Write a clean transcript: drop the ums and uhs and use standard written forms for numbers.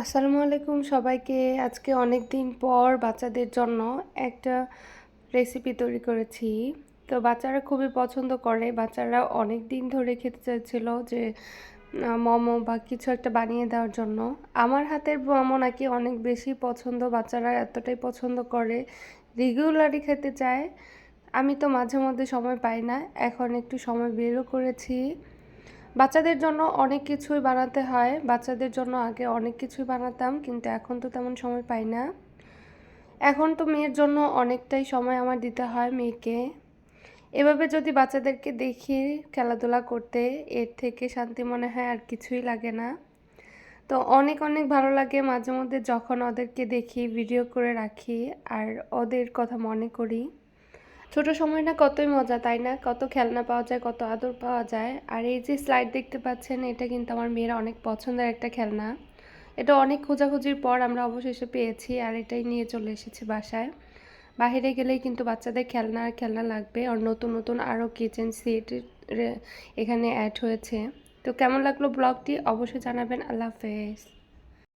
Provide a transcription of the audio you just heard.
আসসালামু আলাইকুম সবাইকে। আজকে অনেক দিন পর বাচ্চাদের জন্য একটা রেসিপি তৈরি করেছি। তো বাচ্চারা খুবই পছন্দ করে। বাচ্চারা অনেক দিন ধরে খেতে চাইছিল যে মোমো বা কিছু একটা বানিয়ে দেওয়ার জন্য। আমার হাতের মোমো নাকি অনেক বেশি পছন্দ, বাচ্চারা এতটাই পছন্দ করে, রেগুলারই খেতে চায়। আমি তো মাঝে মধ্যে সময় পাই না, এখন একটু সময় বেরও করেছি। বাচ্চাদের জন্য অনেক কিছুই বানাতে হয়। বাচ্চাদের জন্য আগে অনেক কিছুই বানাতাম, কিন্তু এখন তো তেমন সময় পাই না। এখন তো মেয়ের জন্য অনেকটাই সময় আমার দিতে হয় মেয়েকে। এভাবে যদি বাচ্চাদেরকে দেখি খেলাধুলা করতে, এর থেকে শান্তি মনে হয় আর কিছুই লাগে না। তো অনেক অনেক ভালো লাগে মাঝে মধ্যে যখন ওদেরকে দেখি, ভিডিও করে রাখি আর ওদের কথা মনে করি। ছোট সময়টা কতই মজা, তাই না? কত খেলনা পাওয়া যায়, কত আদর পাওয়া যায়। আর এই যে স্লাইড দেখতে পাচ্ছেন, এটা কিন্তু আমার মেয়ের অনেক পছন্দের একটা খেলনা। এটা অনেক খোঁজাখুঁজির পর আমরা অবশেষে পেয়েছি, আর এটাই নিয়ে চলে এসেছি বাসায়। বাইরে গেলেই কিন্তু বাচ্চাদের খেলনা আর খেলনা লাগবে। আর নতুন নতুন আরও কিচেন সেট এখানে অ্যাড হয়েছে। তো কেমন লাগলো ব্লগটি অবশ্যই জানাবেন। আল্লাহ হাফেজ।